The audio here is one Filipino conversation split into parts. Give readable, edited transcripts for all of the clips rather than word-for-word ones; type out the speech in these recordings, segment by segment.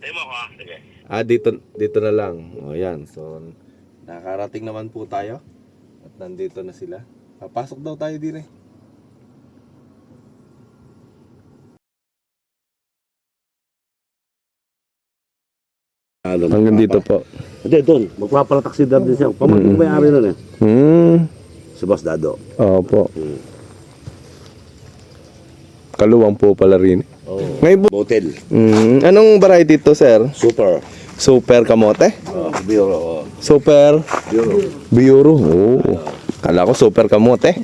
Tayo mo ako ha. Sige. Dito na lang. O yan. So, nakarating naman po tayo. At nandito na sila. Papasok daw tayo din eh. Hanggang dito po. Hindi, doon. Magpapalatak si Dad din siya. Pamangkin ko may-ari nun eh. Si Boss Dado. Opo. Kaluwang po pala rin. Oh. Ngayon po. Hotel. Anong variety to, sir? Super. Super kamote? Biro. Super Biro. Biuro. Oh. Kala ko super kamote.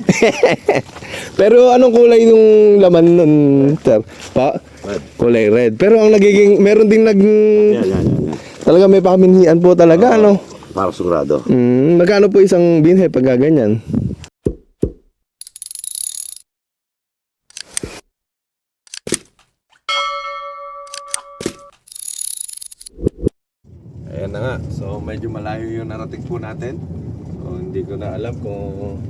Pero anong kulay yung laman nun, sir? Red. Kulay red. Pero ang nagiging, meron ding Yan. talaga may paminhian po talaga, ano? Para sigurado. Magkano po isang binhe pag ganyan? Ayan na nga. So medyo malayo yung narating po natin. So hindi ko na alam kung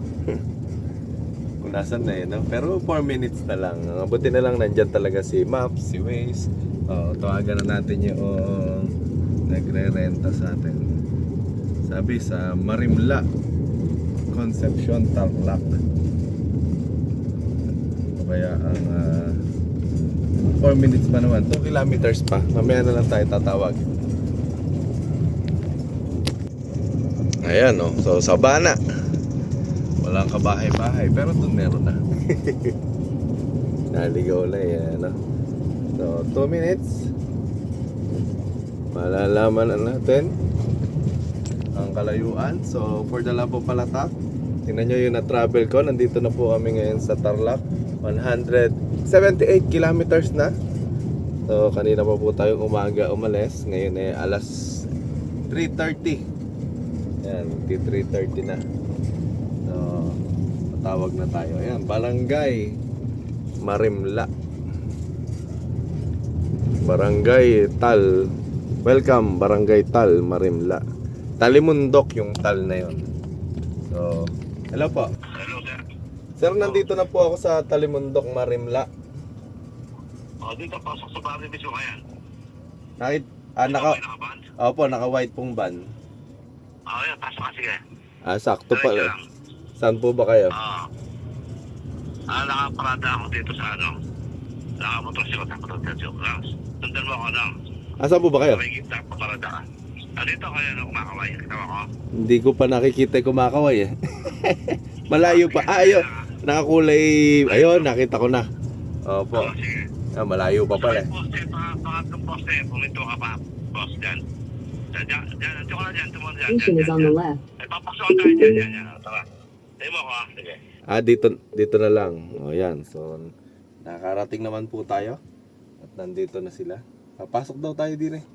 kung nasan na yun, no? Pero 4 minutes na lang. Buti na lang nandyan talaga si Maps, si Waze. Tawagan na natin yung nagre-renta sa atin. Sabi sa Marimla Concepcion, Tarlac. Kaya ang 4 minutes pa naman, 2 kilometers pa. Mamaya na lang tayo tatawag. Ayan, no? So Sabana. Walang kabahay-bahay, pero doon meron na. Naligaw na yan, no? So 2 minutes, malalaman na natin ang kalayuan. So for the love of Palatak, tingnan nyo yung na-travel ko. Nandito na po kami ngayon sa Tarlac. 178 kilometers na. So kanina pa po tayong umaga umalis. Ngayon ay alas 3:30. Yan, 3:30 na. So matawag na tayo. Ayan, Barangay Marimla, Barangay Tal. Welcome, Barangay Tal, Marimla. Talimundok yung Tal na yon. So, hello po. Hello sir. Sir, nandito na po ako sa Talimundok, Marimla. Dito pasok sa bahay mismo kaya. Naka Opo, naka white pong van. Yan. Pasok ka sige. Sakto pala. Saan po ba kayo? Nakaparada ako dito sa nakamotor siya. Sundan mo ako Saan po ba kayo? may gitna pa parada ka. Dito kayo kumakaway. Tama ko. Hindi ko pa nakikita yung kumakaway eh. Malayo pa. Ayun. Nakakulay. Ayun, nakita ko na. Opo. Sige. Malayo pa pala. Poste, pangatlong poste. Puminto ka pa. Poste dyan. Dyan. Diyan ka na dyan. Tumunod dyan. Station is on the left. Papasukan tayo dyan. Tara. Tayo mo ako ha. Sige. Dito na lang. O yan. So, nakarating naman po tayo. At nandito na sila. Papasok daw tayo din eh.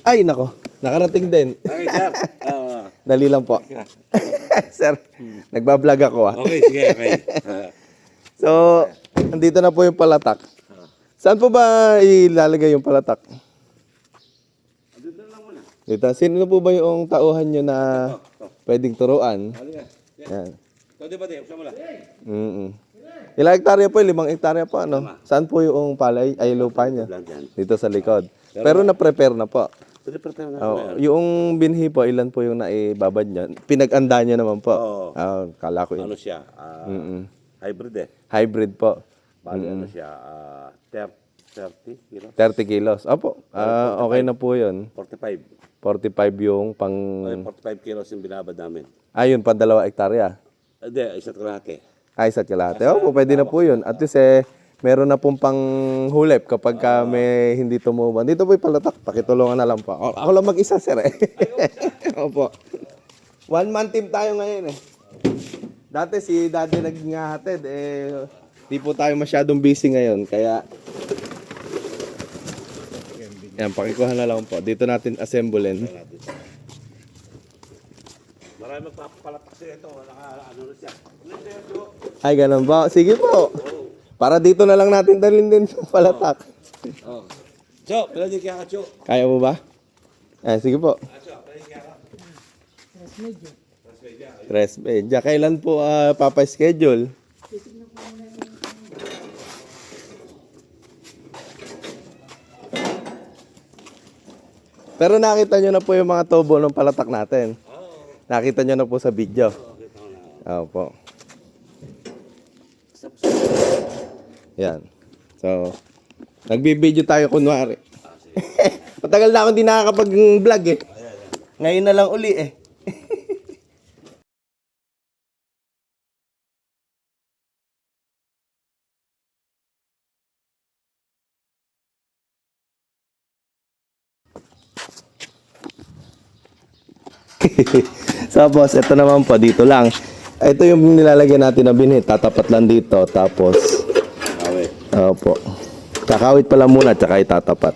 Ay, nako. Nakarating din. Okay, sir. Dali lang po. Sir, nagbablog ako ah. Okay, sige. Okay. So, nandito na po yung Palatak. Saan po ba ilalagay yung Palatak? Dito lang muna. Dito. Sino po ba yung tauhan nyo na pwedeng turuan? Yan. Pwede ba tayo? Saan mo lang? Ilang hektarya po? 5 hektarya po, ano? Saan po yung palay, ay lupa niya? Dito sa likod. Pero na-prepare na po. Pwede pa tayo Yung binhi po, ilan po yung naibabad niya? Pinag-anda niya naman po. Oo. Kala ko yun. Ano siya? Hybrid eh. Hybrid po. Bali ano siya? 30 kilos? 30 kilos. Opo. Okay na po yun. 45. 45 yung pang... 45 kilos yung binabad namin. Ayun, pang 2 hektarya. Hindi, isa't kalahati. Isa't kalahati. Opo, pwede na po yun. At least meron na pong panghulip kapag may hindi tumuban. Dito po yung Palatak. Pakitulungan na lang po. Ako lang mag-isa, sir eh. Opo. 1 man team tayo ngayon eh. Dati si Daddy naghahatid di po tayo masyadong busy ngayon. Kaya yan, pakikuha na lang po. Dito natin assemblein. Marami magpapalatak siya ito. Ano na siya. Ay, ganun ba? Sige po. Para dito na lang natin dalhin din sa Palatak. Cho, pala niya kaya ka, Cho. Kaya mo ba? Sige po. Tres media. Kailan po papa-schedule? Pero nakita nyo na po yung mga tubo ng palatak natin. Nakita nyo na po sa video. Opo. Yan. So, nagbibideo tayo kunwari. Matagal na akong di nakakapag-vlog eh. Ngayon na lang uli eh. So boss, ito naman po, dito lang. Ito yung nilalagyan natin na binhi. Tatapat lang dito, tapos Kawit. opo. Kakawit pala muna, tsaka itatapat.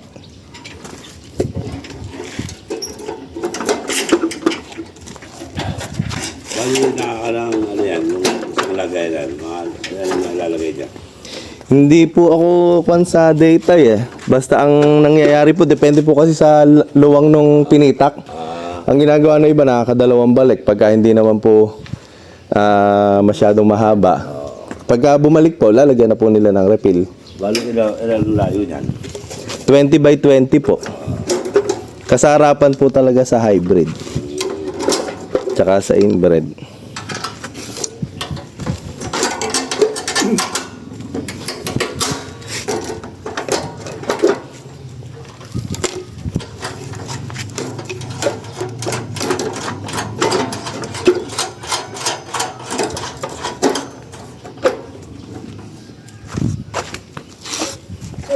Bali nakakalang ano yan, yung isang lagay yan. Mga yan ang nalalagay dyan. Hindi po ako kwan sa data eh. Basta ang nangyayari po, depende po kasi sa luwang nung pinitak. Ang ginagawa ng iba, nakakadalawang balik. Pagka hindi naman po masyadong mahaba. Pagka bumalik po, lalagyan na po nila ng refill. Bali ilang layo yan. 20 by 20 po. Kasarapan po talaga sa hybrid. Tsaka sa inbred.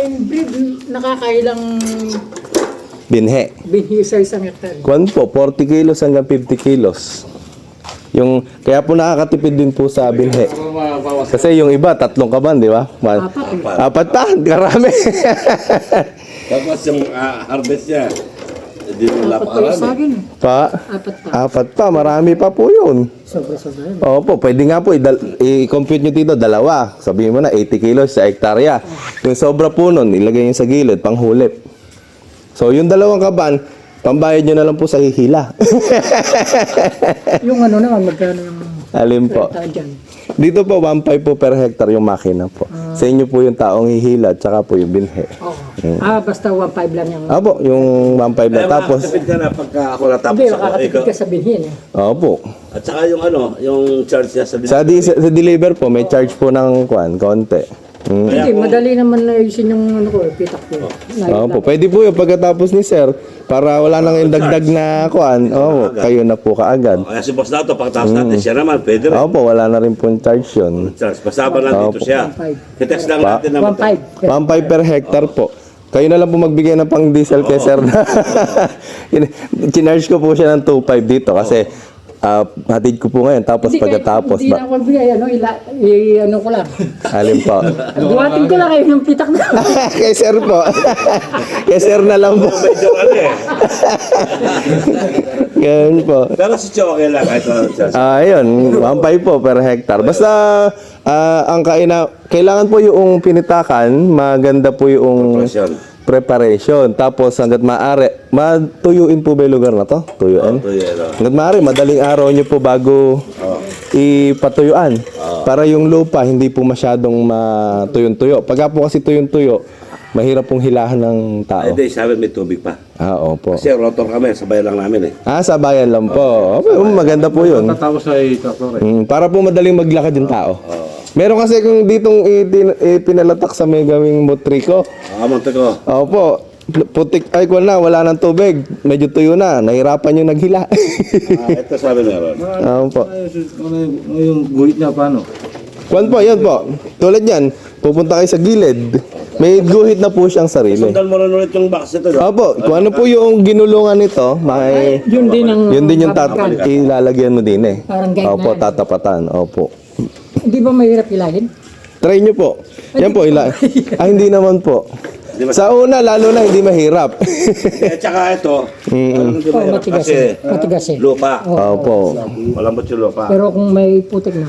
Inbreed, nakakailang Binhe. binhi sa isang hektarya. Kwan po, 40 kilos hanggang 50 kilos. Kaya po nakakatipid din po sa binhe. Kasi yung iba, 3 kaban, di ba? Apat eh. 4 pa, karami. Tapos yung harvest niya, hindi mo Apat pa yung saging eh. Pa, Apat pa. 4 pa, marami pa po yun. Sobra-sobra yun. Opo, pwede nga po, i-compute nyo dito, 2. Sabihin mo na, 80 kilos sa hektarya. Yung sobra po nun, ilagay nyo sa gilid, panghulip. So, yung 2 kaban, pambayad nyo na lang po sa hihila. Yung ano naman, magkano yung Alin po? renta dyan? Dito po, 1.5 po per hectare yung makina po. Sa inyo po yung taong hihila, tsaka po yung binhe. Oo. Basta 1.5 lang yung... Opo, yung 1.5 na tapos. Makakatipid ka na pagka ako natapos Hindi, ako. makakatipid ka sa binhin eh. Opo. At saka yung ano, yung charge niya sa Sa deliver po, may charge po ng konti. Hindi, madali naman na ayusin yung ano ko, pitak ko. Opo, pwede po yung pagkatapos ni sir, para wala nang yung dagdag na kuan. Oo, kayo na po kaagad. Kaya si boss dato, pagkatapos natin siya naman, pwede rin. Opo, wala na rin po yung charge yun. Charge, pasaba lang dito siya. 1.5. Kitext lang natin naman. 1.5. 1.5 per hectare po. Kayo na lang po magbigay ng pang diesel kay sir na. Chinarge ko po siya ng 2.5 dito kasi hatid ko po ngayon tapos pagkatapos Hindi na ako bigay, ano ko lang. alin po. Buhatin ko lang kayo ng pitak na. Kay sir po. Kay sir na lang po. Medyo ano eh. Ganun po. Pero si Cho, okay lang. Kahit ano charge. Ayun, 1.5 po per hectare. Basta ang kailangan po yung pinitakan, maganda po yung preparation. Tapos hanggat maaari, matuyuin po ba yung lugar na to? Tuyuin? Hanggat maaari, madaling araw nyo po bago ipatuyuan. Para yung lupa hindi po masyadong matuyon-tuyo. Pagka po kasi tuyon-tuyo, mahirap pong hilahan ng tao. Hindi, sabi may tubig pa. Opo. Kasi rotor kami, sabay lang namin eh. Sa bayan lang po. Maganda po yun. Tapos ay traktor eh. Para po madaling maglakad yung tao. Meron kasi kung ditong pinalatak sa may gawing motriko. Monte ko. Opo, putik, wala nang tubig. Medyo tuyo na, nahirapan yung naghila. Ito sabi meron. Opo. Ano yung guhit niya paano? Kwan po, yan po. Tulad yan, pupunta kayo sa gilid. May guhit na po siyang sarili. Sundan mo rin ulit yung box ito. No? Opo, kung ano po yung ginulungan nito, Yun din ang... yun din yung ilalagyan mo din eh. Parang guide Opo, na. tatapatan. Opo. Hindi ba mahirap ilahin? Try nyo po. Yan po, hindi naman po. Sa una, lalo na hindi mahirap. At saka ito, parang hindi mahirap matigas kasi eh. Matigas eh. lupa. Opo. Malambot yung lupa. Pero kung may putik na,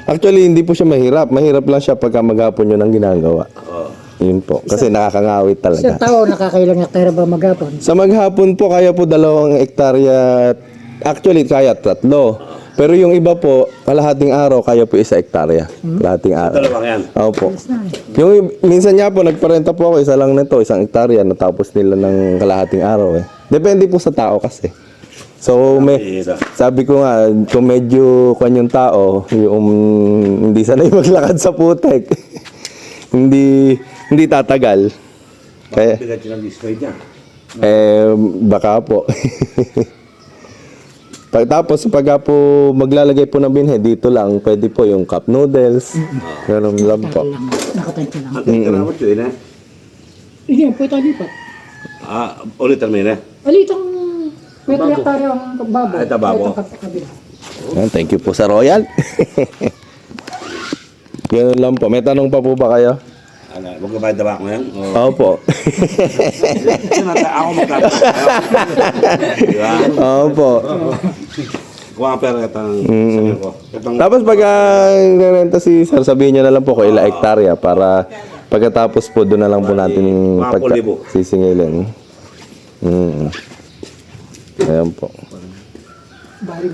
Actually, hindi po siya mahirap. Mahirap lang siya pagka maghapon yun ang ginagawa. Yun po. Kasi nakakangawit sa talaga. tao, nakakailang hektare ba maghapon? Sa maghapon po, kaya po 2 hektarya. Actually, kaya 3. Pero yung iba po, kalahating araw, kaya po 1 hektarya. Kalahating araw. Dalawang yan. Opo. Yung minsan nga po, nagparenta po ako, isa lang nito, 1 hektarya, natapos nila ng kalahating araw eh. Depende po sa tao kasi. So, sabi ko nga, kung medyo kwan yung tao, yung hindi sanay maglakad sa putek, hindi tatagal. Kaya, Bigat yung display niya. baka po. Tapos pagka po maglalagay po ng binhe, dito lang, pwede po yung cup noodles. Ganun lang po. Nakatansya lang. Ang kailangan yun eh. Hindi, pwede lipat. Ulit ang mena. Alitang may hektarya ang baboy. Ay, tababo. Kabila. Yan, thank you po sa Royal. Ganun lang po. May tanong pa po ba kayo? Huwag ka bayad tabak ngayon? Opo. Ako magkakaroon. Diba? Opo. Kuha ang pera itang sabihin ko. Tapos pag renta si sir, sabihin niyo na lang po kung ilang hektarya para pagkatapos po doon na lang po natin Mga pulibo. sisingilin. Ayan po.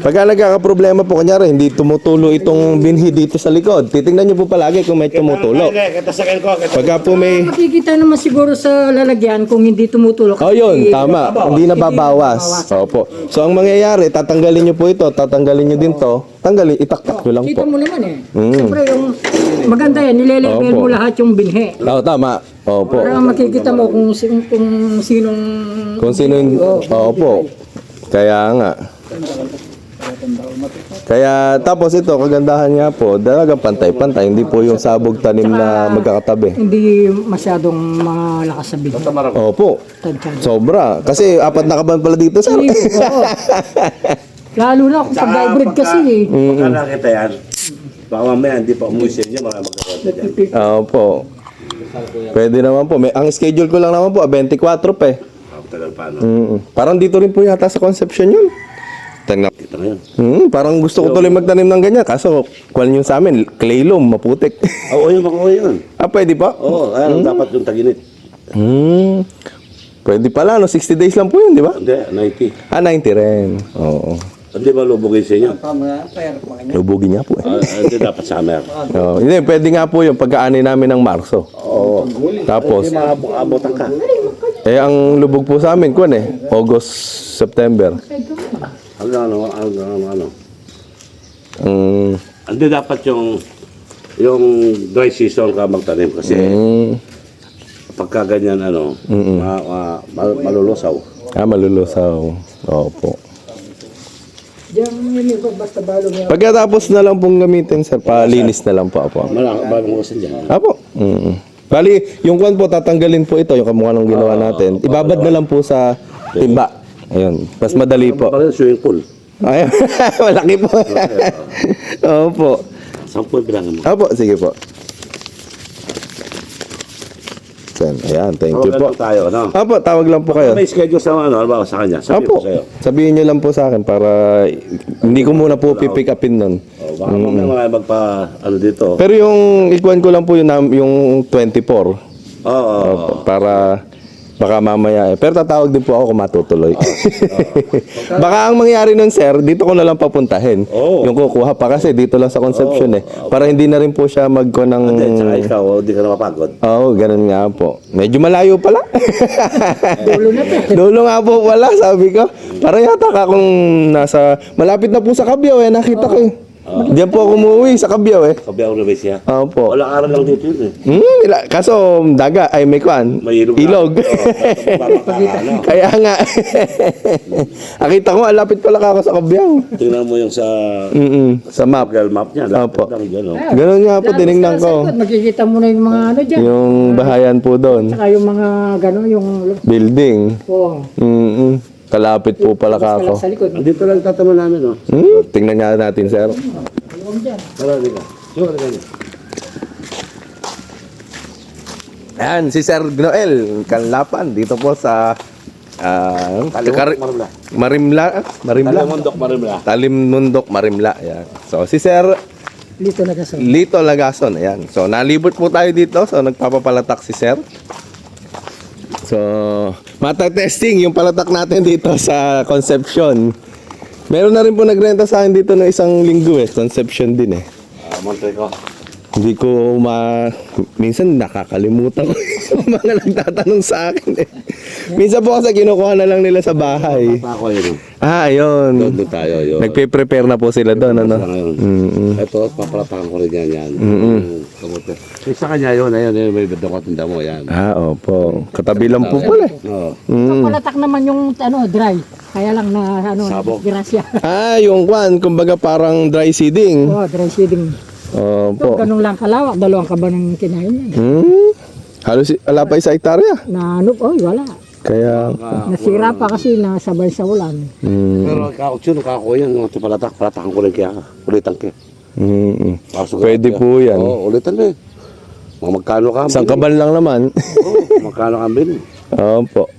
Pagka nagkakaproblema po, kanyari, hindi tumutulo itong binhi dito sa likod. Titingnan niyo po palagi kung may tumutulo. Katasakin ko. Pagka po may... Makikita naman siguro sa lalagyan kung hindi tumutulog. Oh, yun, tama. Hindi nababawas. Opo. So, ang mangyayari, tatanggalin niyo po ito, tatanggalin niyo din to, itaktak niyo lang Kita po. mo naman eh. Siyempre yung maganda yan, nilelevel Opo. mo lahat yung binhe. Oo, tama. Opo. Para makikita mo kung sinong... Kung sino yung... Opo. Kaya nga. Kaya tapos ito, kagandahan nga po, talagang pantay-pantay. Hindi po yung sabog tanim na magkakatabi. Hindi masyadong malakas sa binhe. Opo. Tansya. Sobra. Kasi 4 na kaban pala dito, sir. Oo. Lalo na kung pag-hybrid kasi eh. Pagka nakita yan, baka mamaya hindi pa umuwi sa inyo, mga magkakaroon dyan. Opo. Pwede naman po. Ang schedule ko lang naman po, 24 pa eh. Tagal pa, no? Parang dito rin po yata sa Concepcion yun. Tingnan. Kita ngayon. Parang gusto ko tuloy magtanim ng ganyan. Kaso, kuwan yung sa amin, clay loam, maputik. Oo, yung mga yun. Pwede pa? Oo, ayan, dapat yung taginit. Pwede pala, no? 60 days lang po yun, di ba? Hindi, 90. 90 rin. Oo. Hindi ba lubugin sa inyo? Lubugin niya po eh. Hindi dapat summer. Hindi, pwede nga po yung pagkaani namin ng Marso. Oo. Tapos, Hindi maabutan ka. ang lubog po sa amin, kuwan August, September. Ano. Mm, Hindi dapat yung dry season ka magtanim kasi pagka ganyan malulusaw. malulusaw. Opo. Diyan yun basta balo niya. Pagkatapos na lang pong gamitin, sir, palinis na lang po ako. Maraming usan dyan. Apo. Bali, yung kwan po, tatanggalin po ito, yung kamukha ng ginawa natin. Ibabad na lang po sa timba. Ayun. Mas madali po. Parang swimming pool. Ay, malaki po. Opo. 10 bilangan mo. Opo, sige po. Ayan, thank you po. Tawagan tayo, no? Opo, tawag lang po kayo. May schedule sa ba sa kanya? Sabi Opo, ko sa'yo. sabihin niyo lang po sa akin para hindi ko muna po pipick upin nun. Baka mamaya magpa dito. Pero yung ikuan ko lang po yung 24. Oo. Para baka mamaya Pero tatawag din po ako kung matutuloy. Baka ang mangyari nun, sir, dito ko na lang papuntahin. Oo. Yung kukuha pa kasi dito lang sa Concepcion Para hindi na rin po siya magko ng... Hindi, tsaka ikaw, hindi ka na mapagod. Oo, ganun nga po. Medyo malayo pala. Dulo na to. Dulo nga po pala, sabi ko. Para yata ka kung nasa... Malapit na po sa Cabiao nakita ko Diyan po ako umuwi sa Cabiao Kabiyaw na ba siya? Opo. Walang araw lang dito yun Kaso daga ay may kwan. May ilog. Ilog. Kaya nga. Akita ko, lapit pala ako sa Cabiao. Tingnan mo yung sa Sa map. Google Map niya. Opo. Lang gano'n. Ganun nga po, tinignan ko. Makikita mo na yung mga ano dyan. Yung bahayan po doon. Saka yung mga gano'n, yung... Building. Oh, Kalapit po pala kako. sa likod. Dito lang tatama namin, no? Tingnan nga natin, sir. Tara, dito. Sure, dito. Ayan, si Sir Noel Kanlapan dito po sa Marimla. Marimla. Talimundok, Marimla. Talimundok, Marimla. Ayan. So, si Sir Dito na kasi. Lito Lagason. Ayan. So, nalibot po tayo dito. So, nagpapapalatak si Sir. So, mata-testing yung palatak natin dito sa Concepcion. Meron na rin po nagrenta sa akin dito ng isang linggo eh. Conception din eh. Monteco. Hindi ko minsan nakakalimutan ko yung mga nagtatanong sa akin eh. Minsan po kasi kinukuha na lang nila sa bahay. Ako yun. Ayun. Doon tayo. Yun. Nagpe-prepare na po sila doon, ano? Ito, papalatakan ko rin yan. Kamote. Sa kanya yun, may bedokot ng damo, yan. Opo. Katabi lang po pala. Oo. Palatak naman yung dry. Kaya lang na Sabog. grasya. Yung kwan, kumbaga parang dry seeding. Dry seeding. Opo. Ganun lang kalawak, 2 kaban ng kinain niya. Halos wala pa isa hektarya. Na wala. Kaya, Nasira pa kasi nasabay sa ulan. Pero kako yan, palatakan ko rin kaya. Ulitan ka. pwede po yan. Oo, ulitan na eh. Magkano ka? Isang kaban lang naman. Magkano ka bin? Opo.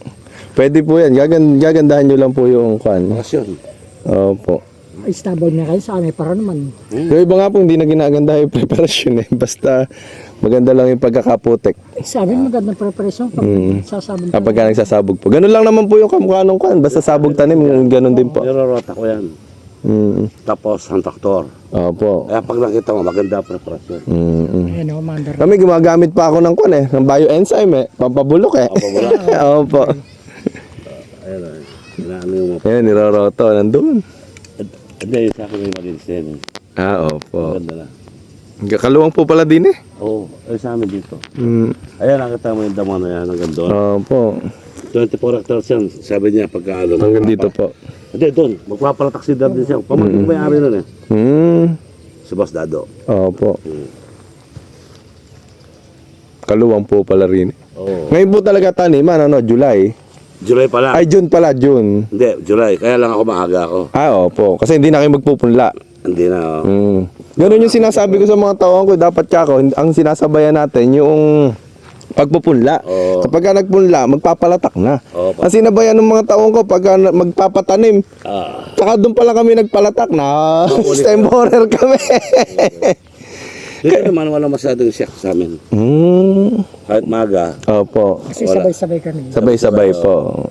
Pwede po yan. Gagandahan nyo lang po yung kwan. Bakasyon. Opo. Stable na kayo sa amin para naman. Yung iba nga po hindi na ginaganda yung preparasyon eh. Basta maganda lang yung pagkakaputek. Sa amin magandang preparasyon pag sasabog. Kapag ka nagsasabog po. Ganun lang naman po yung kamukha nung kwan. Basta sabog tanim, ganun din po. Nirorota ko yan. Tapos ang traktor. Opo. Kaya pag nakita mo, maganda ang preparasyon. Mandar. Kami gumagamit pa ako ng kwan eh. Ng bioenzyme eh. Pampabulok eh. Opo. Ayun, inaano yung mga... Ayan, niroroto. Nandun. Hindi, sa akin yung malinis na yun. Opo. Maganda na. Kaluwang po pala din eh. Oo, ay sa amin dito. Ayan, nakita mo yung damo na yan hanggang doon. Opo. 24 hectares yan, sabi niya pagkaalo. Hanggang dito po. Hindi, doon. Magpapalataksidar din siya. Pamaging may-ari nun eh. Si Boss Dado. Opo. Kaluwang po pala rin. Oo. Ngayon po talaga taniman, July. July pala. Ay, June pala, June. Hindi, July. Kaya lang ako maaga ako. Opo. Kasi hindi na kayo magpupunla. Hindi na. Ganun yung sinasabi ko sa mga tauhan ko. Dapat kako, ang sinasabayan natin yung pagpupunla. Oo. Kapag ka nagpunla, magpapalatak na. Oo, Ang sinabayan ng mga tauhan ko, pag magpapatanim, saka doon pala kami nagpalatak na. Stem borer kami. Dito naman wala masyadong siyak sa amin. Kahit maaga. Opo. Kasi sabay-sabay kami. Sabay-sabay po.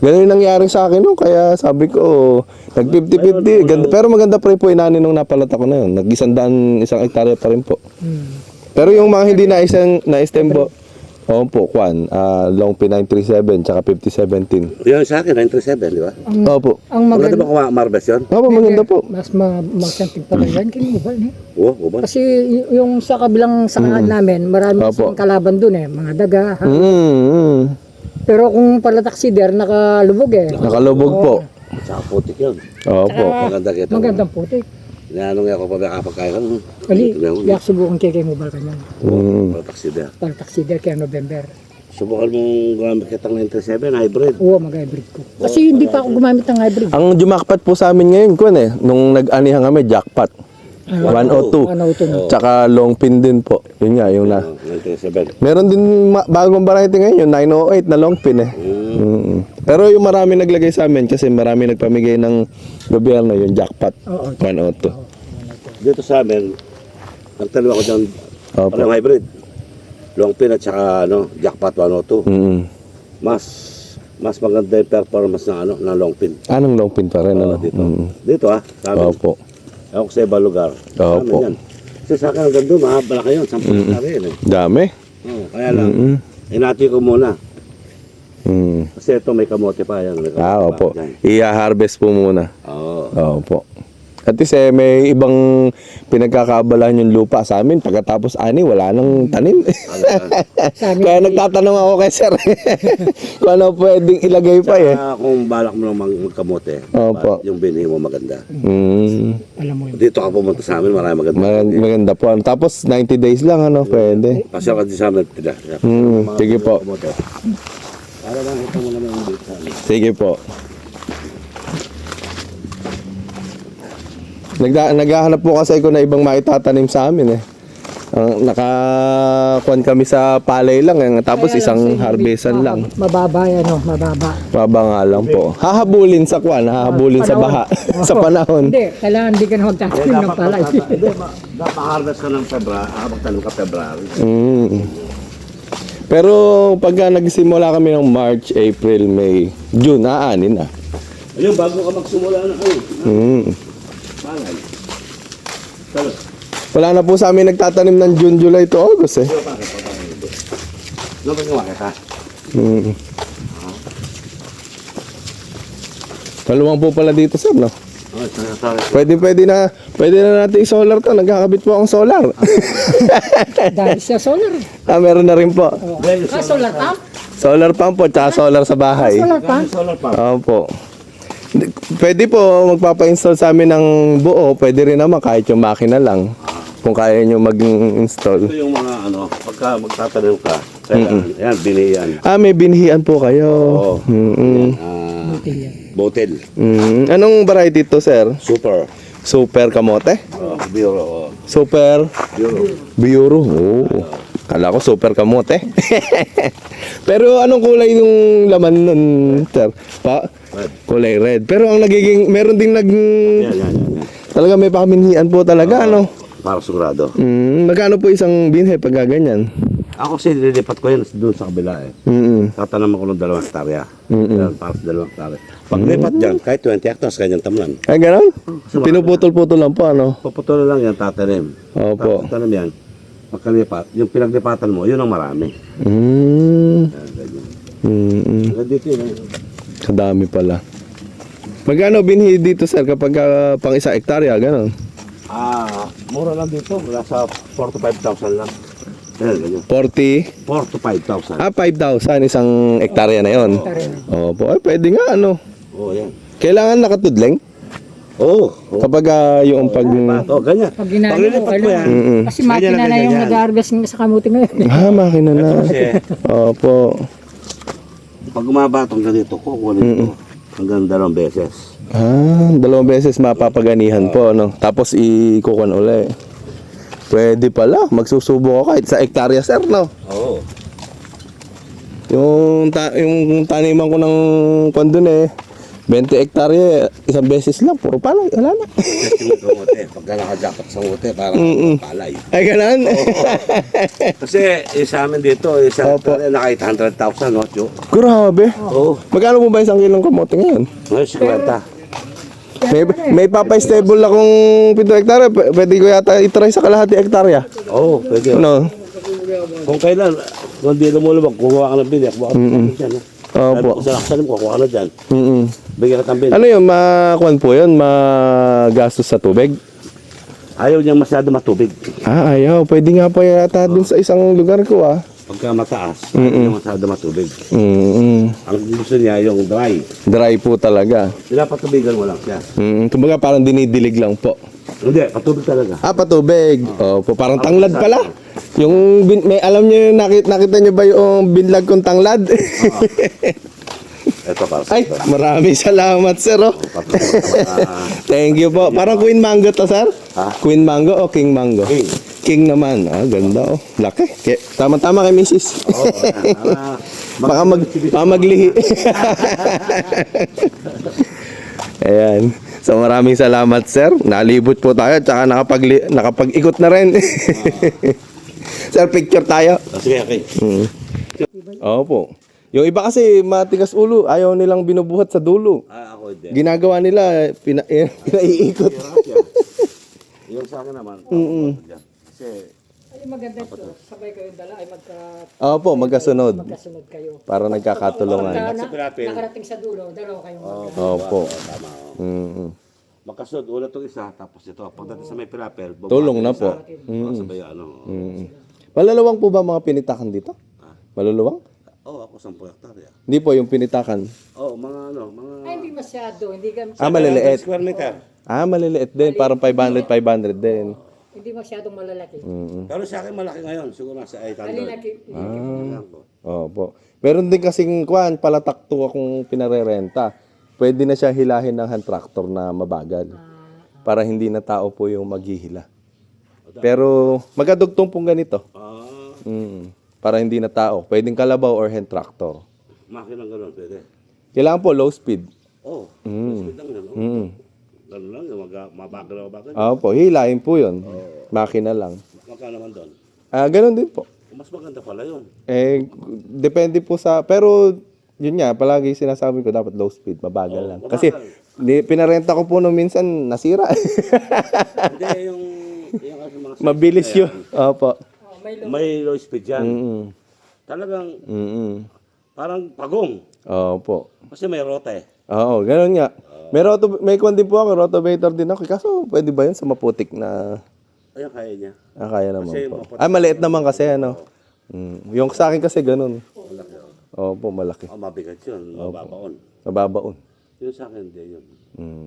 Ganun yung nangyari sa akin, no? Kaya sabi ko, nag 50-50. Pero maganda pa rin po inanin nung napalata ko na yun. Nag-100 hektarya pa rin po. Pero yung mga hindi na-istembo, opo, kwan, long P937, tsaka 5017. Yung sa akin, 937, di ba? Opo. Ang Maganda maganda. ba marbes yun? Opo, maganda po. Mas magsantig pa yan. Kinubal eh. Oo, ba? Kasi yung sa kabilang sakahan namin, marami Opo. kasing kalaban dun eh. Mga daga. Pero kung palataksider, nakalubog eh. Nakalubog po. Tsaka putik yun. Opo. Maganda kita. Magandang putik. Inaanong ako pa kapagkain ka. Kali, yak subukan kay Mobile ka niyan. Pataksida. Palataksider kaya November. Subukan mong gamit kitang 937, hybrid. Oo, mag-hybrid ko. Kasi hindi pa ako gumamit ng hybrid. Ang jumakpat po sa amin ngayon, kwan eh, nung nag-anihan kami, jackpot. 102. Tsaka long pin din po. Yun nga, yung na. 937. Meron din bagong variety ngayon, yung 908 na long pin eh. Pero yung marami naglagay sa amin kasi marami nagpamigay ng gobyerno yung jackpot 102. Dito sa amin, nagtanong ako dyan, Opo. parang hybrid. Long pin at saka jackpot 102. Mas maganda yung performance ng long pin. Anong long pin pa rin? Ano? Dito. Dito sa amin. Opo. Ako sa ibang lugar. Sa Opo. amin yan. Kasi sa akin hanggang doon, mahaba kayo. 10 hektarya yun eh. Dami. Kaya lang, hinati ko muna. Kasi ito may kamote pa yan. May kamote Opo. pa dyan. I-harvest po muna. Oo. Opo. At least may ibang pinagkakaabalahan yung lupa sa amin. Pagkatapos wala nang tanim. Sa amin, Kaya nagtatanong ako kay sir kung ano pwedeng ilagay pa eh. Kaya kung balak mo lang magkamote, Opo. yung binhi mo maganda. alam mo yun. Dito ka pumunta sa amin, marami maganda. Maganda po. Tapos 90 days lang pwede. Pasya ka din sa amin. Sige po. Para lang kita mo naman yung dito sa amin. Sige po. Naghahanap po kasi ako na ibang maitatanim sa amin eh. Nakakuan kami sa palay lang tapos isang harvestan lang. Mababa yan mababa. Baba nga lang po. Hahabulin sa kwan, hahabulin sa baha, sa panahon. Hindi, kailangan hindi ka na magtatanim ng palay. Hindi, dapat harvest ka ng February, magtanong ka February. Pero pagka nagsimula kami ng March, April, May, June, aanin na. Ayun, bago ka magsimula na kayo. Palay. Talo. Wala na po sa amin nagtatanim ng June, July to August eh. Bakit? Ano ba gawa ka? Mm. Maluwang po pala dito, sir, no? Oh, sorry. Pwede na natin i-solar to. Nagkakabit po akong solar. Dahil sa solar. Meron na rin po. Solar pump? Solar pump po, tsaka solar sa bahay. Solar pump? Solar pa. Opo. Pwede po, magpapa-install sa amin ng buo. Pwede rin naman kahit yung makina lang. Kung kaya nyo mag-install. Ito yung mga pagka magtatanim ka, kailangan, yan, biniyan. May binhian po kayo. Oo. Botel. Anong variety to, sir? Super. Super kamote? Biro. Super Biro. Biuro. Oh. Kala ko super kamote. Pero anong kulay yung laman nun, sir? Red. Kulay red. Pero ang nagiging, meron ding Yan. talaga may paminhian po talaga, ano? Para sigurado. Magkano po isang binhe pag ganyan? Ako kasi nililipat ko yan doon sa kabila eh. Tatanam ako ng 2 hektarya. Para sa 2 hektarya. Pag lipat dyan, kahit 20 hectares, kanyang tamlan. Ay, gano'n? Pinuputol-putol lang po, ano? Paputuloy lang yan, tatanim. Opo. Tatanim yan. Pagkalipat, yung pinaglipatan mo, yun ang marami. Mm. Yan, ganyan. Mm. Dito yun. Kadami pala. Magkano binhi dito, sir, kapag pang 1 hektarya, gano'n? Mura lang dito. Nasa 45,000 lang. Yan, ganyan. 40? 4 to 5,000. 5,000 isang hektarya na yon. Opo, ay pwede nga, ano? Oo, yan. Kailangan nakatudleng? Oo. Kapag yung pag... Ganyan. Pag ginano, Paglilipat ko yan. Kasi makina na yung nag-harvest sa kamuti ngayon. Makina na. Kasi, Opo. pag umabatong ganito, kukuha nito. Hanggang 2 beses. 2 beses mapapaganihan po, no? Tapos ikukuhan uli. Pwede pala, magsusubo ako kahit sa hektarya, sir, no? Oo. Yung taniman ko ng pandun 20 hektarya, 1 beses lang, puro palay, wala na. Yung kamote, pagka nakajapat sa kamote, parang palay. Ay, ganun? Kasi sa amin dito, isang hektarya naka 800,000, no, Chu? Grabe. Oo. Magkano po ba isang kilong kamote ngayon? Ngayon, 50. May papa-stable akong 7 hektarya, pwede ko yata itry sa kalahati hektarya. Oo, pwede. Ano? Kung kailan, kung di lumulubog, kukuha ka ng bili, kukuha ka ng dyan. Opo. Sa laksalim, kukuha ka na dyan. Bigyan ka ng bili. Ano yun, makuhan po yun, magastos sa tubig? Ayaw niyang masyado matubig. Ayaw. Pwede nga po yata dun sa isang lugar ko, Pagka mataas, ayaw niyang masyado matubig. Mm-mm. Ang gusto niya yung dry. Dry po talaga. Pinapatubigan mo lang siya. Kumbaga parang dinidilig lang po. Hindi, patubig talaga. Patubig. Opo, parang tanglad pala. Yung, may alam niyo, nakita niyo ba yung binlag kong tanglad? Ito para sa Ay, maraming salamat, sir. Thank you po. Parang Queen Mango to, sir? Queen Mango o King Mango? King. King naman. Ganda, oh. Laki. Tama-tama kay Mrs. Baka maglihi. Ayan. So maraming salamat, sir. Nalibot po tayo at saka nakapag-ikot na rin. Sir, picture tayo. Sige, okay. Opo. Yung iba kasi matigas ulo, ayaw nilang binubuhat sa dulo. Ako hindi. Ginagawa nila, pinaiikot. Yung sa akin naman, kasi Ay, maganda ito. Sabay kayong dala ay Opo, magkasunod. magkasunod kayo. Para nagkakatulungan. Nakarating sa dulo, dalawa kayong Opo. magkasunod, una itong isa, tapos ito. Pagdating sa may pilapel, Tulong na po. Sabay Malalawang po ba mga pinitakan dito? Malalawang? ako 10 hektarya. Hindi po yung pinitakan. Mga Ay, hindi masyado. Hindi ka Maliliit. square meter. Maliliit din. Parang 500 din. hindi masyadong malalaki. Pero sa akin malaki ngayon, siguro nasa 800. Opo. Meron din kasing palatakto akong pinarerenta. Pwede na siya hilahin ng hand tractor na mabagal. Para hindi na tao po yung maghihila. Pero magadugtong pong ganito. Para hindi na tao. Pwedeng kalabaw or hand tractor. Makinang gano'n, pwede. Kailangan po low speed. Speed lang yun. Gano'n lang, mabagal. Opo, hilahin po yun. Makina lang. Magkano naman doon? Ganun din po. Mas maganda pala yun. Depende po sa, pero yun nga, palagi sinasabi ko dapat low speed, mabagal lang. mabagal. Kasi pinarenta ko po nung minsan nasira. Hindi, yung mga Mabilis yun. Opo. may low speed yan. Mm. Talagang Mm. parang pagong. Opo. Kasi may rota eh. Oo, ganun nga. May kwan din po ako, rotovator din ako. Kaso pwede ba yun sa maputik na... Ayun, kaya niya. Kaya naman Kasi po. maputik Maliit naman kasi ano. Yung sa akin kasi ganun. Opo, malaki. Mabigat yun, mababaon. Mababaon. Yun sa akin, hindi yun.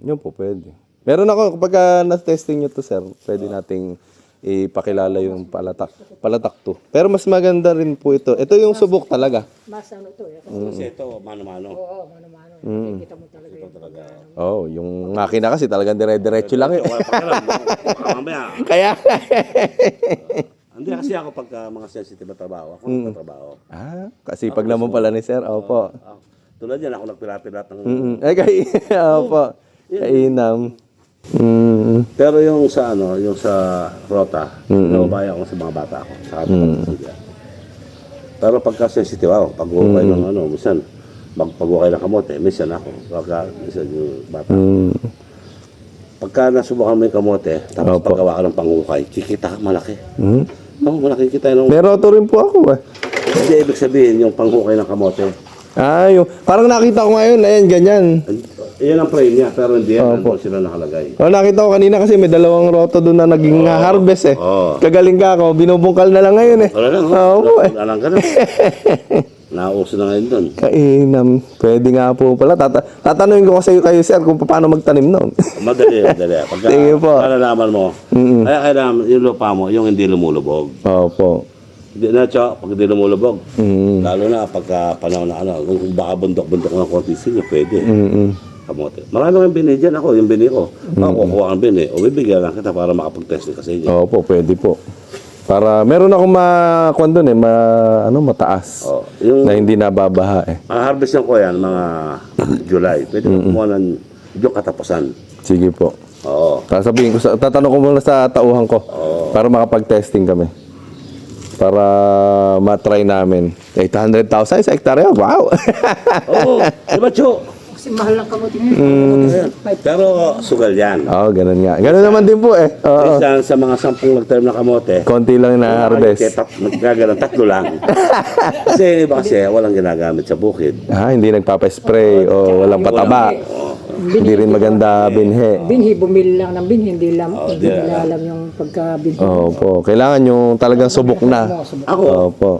Yun po, pwede. Meron ako, kapag na-testing nyo to, sir, pwede nating ipakilala yung palatak to. Pero mas maganda rin po ito. Ito yung subok talaga. Mas ano to eh. Kasi ito, mano-mano. Oo, mano-mano. Nakikita mo talaga yung Oh, yung makina kasi talagang dire-diretso lang eh. Wala pa ka lang, baka mamaya. Kaya, Hindi kasi ako pagka mga sensitive na trabaho, ako nagtatrabaho. kasi pag naman pala ni sir, opo. Tulad yan, ako nagpila-pilat ng... Opo. Kainam. Pero yung sa yung sa rota, naubaya ako sa mga bata ako, sa kapatid. Pero pagka sensitive ako, pag-ukay ng minsan, pag-ukay ng kamote, minsan ako, minsan yung bata. Pagka nasubukan mo yung kamote, tapos paggawa ka ng pangukay, kikita ka malaki. Oo, malaki kita yung... May roto rin po ako eh. Hindi ibig sabihin yung pangukay ng kamote. Yung, parang nakita ko ngayon, ayan, ganyan. Iyan ang frame niya, pero hindi yan, nandun sila nakalagay. Nakita ko kanina kasi may dalawang roto doon na naging harvest eh. Kagaling ka ako, binubungkal na lang ngayon eh. Wala lang, Oo eh. wala lang ka na. Nauso na ngayon doon. Kainam. Pwede nga po pala. Tatanungin ko kasi kayo, sir, kung paano magtanim noon. Madali. Pagka Sige po. nalalaman mo, kaya kailangan yung lupa mo, yung hindi lumulubog. Opo. Hindi na, Chok, pag hindi lumulubog. Lalo na pagka panahon na kung baka bundok-bundok ng konti sila, pwede. Kamote. Marami kang bini dyan ako, yung bini ko. Ako kukuha ang bini, o bibigyan lang kita para makapag-test ka sa inyo. Opo, pwede po. Para meron akong kwan doon eh, mataas. Yung Na hindi nababaha eh. harvest ko yan, mga July. Pwede ka kumuha ng yung katapusan. Sige po. Oo. Sasabihin ko, tatanong ko muna sa tauhan ko. Para makapag-testing kami. Para matry namin. 800,000 sa hektarya. Wow! Oo. Diba, Chok? Kasi mahal ng kamote ngayon. Pero sugal yan. Oo, ganun nga. Ganun naman din po eh. Oo. Minsan sa mga 10 nagtanim na kamote, Konti lang na harvest. Nagkagalan, 3 lang. Kasi iba kasi walang ginagamit sa bukid. Hindi nagpapa-spray o walang pataba. Hindi rin maganda binhe. Binhi, bumili lang ng binhi, hindi alam yung pagka-binhi. Opo. Kailangan yung talagang subok na. Ako, Opo.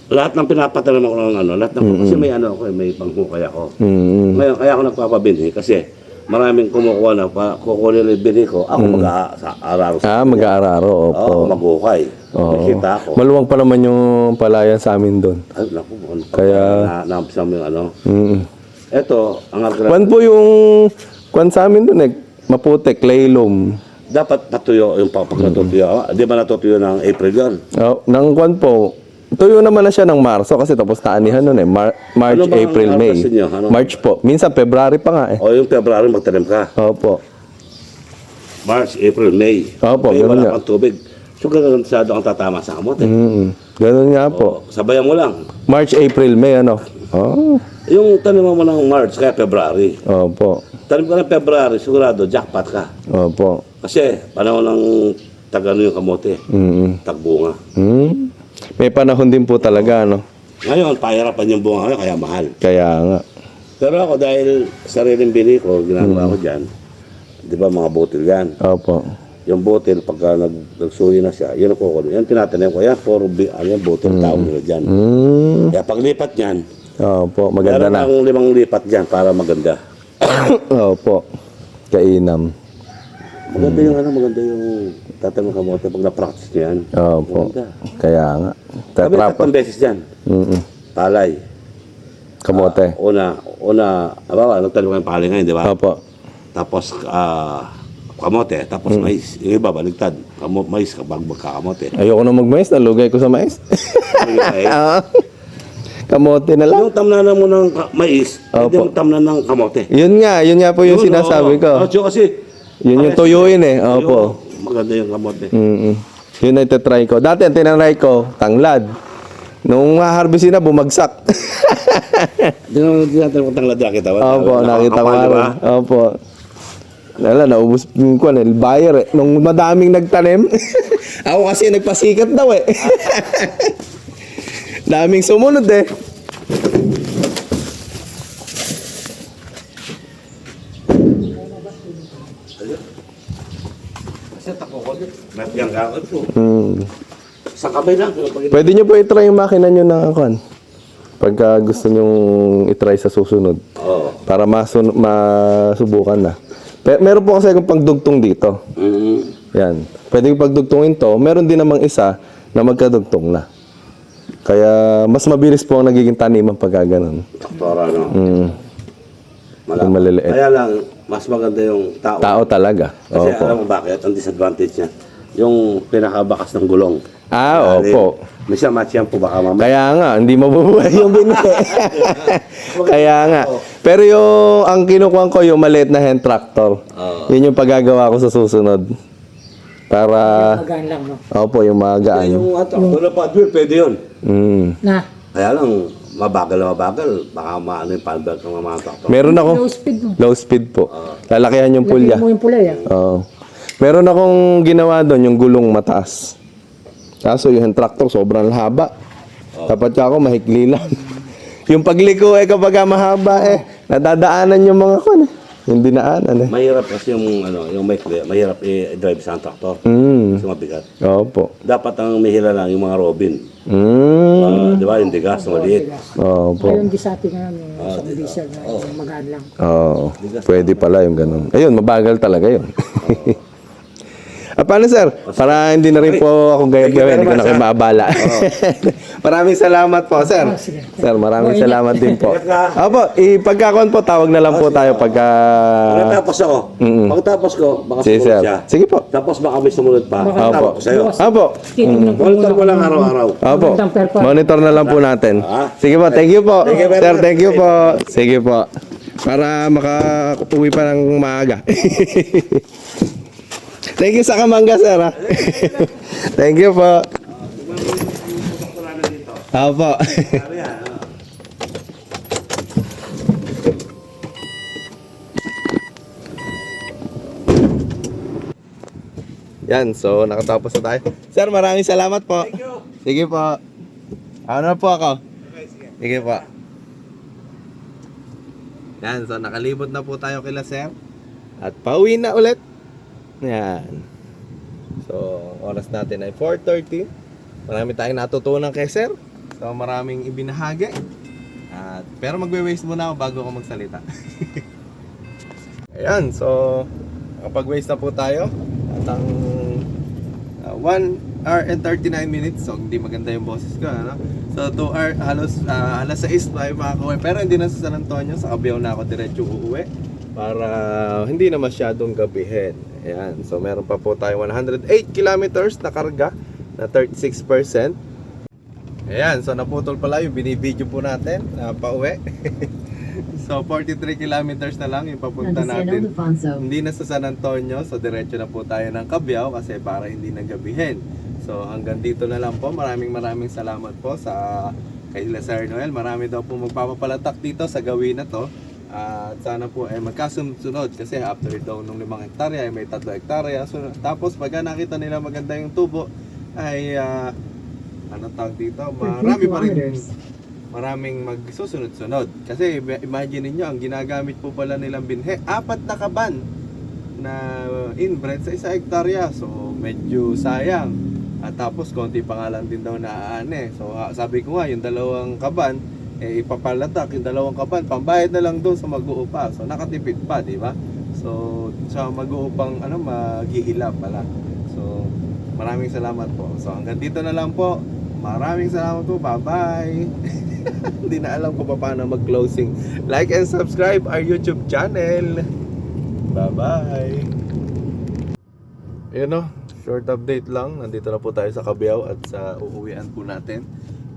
lahat ng pinapatanim ako ng lahat ng kasi may may panghukay ako. Mm. Ngayon, kaya ako nagpapabinhi kasi maraming kumukuha na kukunin yung binhi ko, ako mag-aararo. Mag-aararo. Opo. Oo, mag-hukay. Nakita ako. Maluwag pa naman yung palayan sa amin doon. Ay, naku, Kaya- naampisam yung Mm. Eto, ang argument. Kwan po yung kwan sa amin doon eh. Maputik, clay loam. Dapat patuyo yung pag natutuyo. Di ba natutuyo ng April yun? Nang kwan po, tuyo naman na siya ng Marso kasi tapos naanihan nun eh. March, Ano ba ang April, May. harvest niyo? Ano? March po. Minsan February pa nga eh. O yung February magtanim ka. Opo. March, April, May. Opo, May ganun wala nga. kang tubig. So garantisado ang tatama sa kamote. Ganun nga po. Sabayan mo lang. March, April, May ano. Yung tanim mo ng March kaya February. Opo. Tanim ka ng February, sigurado jackpot ka. Opo. Kasi panahon ng tagano yung kamote. Tagbunga. May panahon din po talaga ano. Ngayon, pahirapan yung bunga ngayon, kaya mahal. Kaya nga. Pero ako dahil sariling bili ko, ginagawa ko dyan, di ba mga butil yan? Opo. Yung butil, pagka nagsuhi na siya, yun ako, yan tinatanim ko, yan, yan butil, tawag nila dyan. Kaya paglipat niyan, Opo, maganda meron na. akong 5 lipat dyan para maganda. Opo. Kainam. Maganda yung tatanong kamote pag na-practice niyo yan. Opo. Maganda. Kaya nga. Kami Tetrapa. 3 beses dyan. Palay. Kamote. Abawa, nagtanim kayong palay ngayon, di ba? Opo. Tapos, kamote, tapos mais. Yung iba, baligtad. Mais, magkakamote. Ayoko na mag-mais. Nalugay ko sa mais. Kamote na lang. Yung tamnanan mo ng mais, hindi mo tamnan ng kamote. Yun nga po yung sinasabi ko. Kasi, Yun yung tuyuin eh. Opo. Maganda yung kamote. Yun na itatry ko. Dati ang tinanay ko, tanglad. Nung ma-harvestin na, bumagsak. Di natin kung tangladya kita. Opo, nakita ko nga rin. Opo. Wala, naubos ko na, buyer eh. Nung madaming nagtanim, ako kasi nagpasikat daw eh. Daming sumunod eh. Kasi tako ko din. Napiyang kakot ko. Hmm. Sa kamay lang. Pwede nyo po itry yung makina nyo na akuan. Pagka gusto nyo itry sa susunod. Oo. Para masubukan na. Meron po kasi akong pagdugtong dito. Yan. Pwede yung pagdugtongin to. Meron din namang isa na magkadugtong na. Kaya mas mabilis po ang nagiging taniman pagka ganun. Traktora, no? Yung maliliit. Kaya lang, mas maganda yung tao. Tao talaga. Kasi Opo. alam mo bakit? Ang disadvantage niya, yung pinakabakas ng gulong. Opo. Minsan matyan po baka mamaya. Kaya nga, hindi mabubuhay yung binili. Kaya nga. Pero yung, ang kinukuha ko, yung maliit na hand tractor. Yun yung paggagawa ko sa susunod. Para, Magaan lang, no? opo, yung magaan. Yung tractor na padwheel, pwede yun. Na, Kaya lang, mabagal. Baka maano yung palbelt ng mga tractor. Meron ako, low speed mo. low speed po. Lalakihan yung pulya. Lagyan mo yung pulay, Oo. Meron akong ginawa doon, yung gulong mataas. Kaso yung tractor sobrang haba. Dapat ka ako mahikli lang. Yung pagliko kapag mahaba nadadaanan yung mga kun yung dinaanan Mahirap kasi yung, yung maikli, mahirap i-drive sa tractor. Kasi mabigat. Opo. Dapat ang mahila lang yung mga robin. Di ba? Yung digas, maliit. Opo. Yung disati nga, sa diesel na magaan lang. Oo. Pwede pala yung ganun. Ayun, mabagal talaga yun. Paano sir? Para hindi na rin po ako gawin, hindi ko na kayo maabala. Maraming salamat po, sir. Sige. Sir, maraming salamat din po. Opo, ipagkakon po, tawag na lang po tayo pagka... Pagkatapos ako, pagkatapos ko, baka Sige, sumunod sir. siya. Sige po. Tapos baka may sumunod pa. Opo. Tawag ko sa'yo. Opo. Titignan ko Monitor muna. mo lang araw-araw. Opo. Magandang performance. Monitor na lang po natin. Sige po, thank you po. Sir, thank you po. Sige po. Para makauwi pa ng maaga. Thank you sa Kamangga, sir. Ha? Thank you po. Opo. Yan, so nakatapos na tayo. Sir, maraming salamat po. Thank you. Sige po. Ano na po ako? Sige po. Yan, so nakalibot na po tayo kila sir. At pauwi na ulit. Yan. So, oras natin ay 4:30. Marami tayong natutunan kay sir. So, maraming ibinahagi. At, pero magwe-waste muna ako bago ako magsalita. Ayan, so nakapag-waste na po tayo. At ang 1 hour and 39 minutes. So, hindi maganda yung boses ko, ano? So, 2 hour, halos alas 6 tayo makakauwi. Pero hindi na sa San Antonio. Sa Cabiao na ako diretso uuwi. Para hindi na masyadong gabihin. Ayan. So, meron pa po tayo 108 kilometers na karga na 36%. Ayan. So, naputol pala yung binibidyo po natin na pauwi. So, 43 kilometers na lang yung papunta natin. Hindi na sa San Antonio. So, diretso na po tayo ng Cabiao kasi para hindi na gabihin. So, hanggang dito na lang po. Maraming salamat po sa kay Sir Noel. Marami daw po magpapapalatak dito sa gawin na to. At sana po ay magkasunod kasi after daw nung 5 hektarya ay may 3 hektarya. So, tapos pagka nakita nila maganda yung tubo ay ano tawag dito, marami pa rin maraming magsusunod-sunod. Kasi imagine niyo ang ginagamit po pala nilang binhe, 4 na kaban na inbred sa 1 hektarya. So medyo sayang. At tapos konti pa nga lang din daw naaane. So sabi ko nga yung 2 kaban ipapalatak, yung 2 kaban pambayad na lang doon sa mag-uupa. So nakatipid pa, di ba? So sa mag-uupang maghihilap pala. So maraming salamat po. So hanggang dito na lang po. Maraming salamat po. Bye-bye. Hindi na alam ko pa paano mag-closing. Like and subscribe our YouTube channel. Bye-bye. Yun o. Short update lang. Nandito na po tayo sa Cabiao at sa uuwian po natin.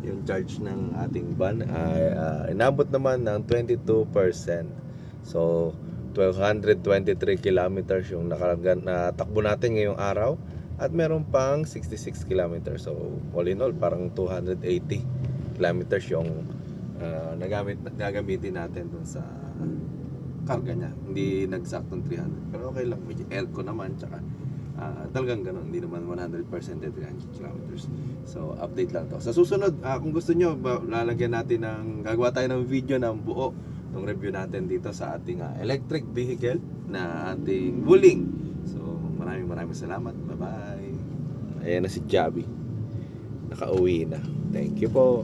Yung charge ng ating van ay inabot naman ng 22%. So 1,223 kilometers yung natakbo natin ngayong araw. At meron pang 66 kilometers. So all in all parang 280 kilometers yung gagamitin natin dun sa karga niya. Hindi nagsaktong 300. Pero okay lang, may aircon naman, tsaka talagang ganun, hindi naman 100% 300 kilometers. So, update lang to. Sa susunod, kung gusto nyo, lalagyan natin gagawa tayo ng video ng buo ng review natin dito sa ating electric vehicle na ating Wuling. So, maraming salamat. Bye-bye. Ayan na si Javi. Nakauwi na. Thank you po.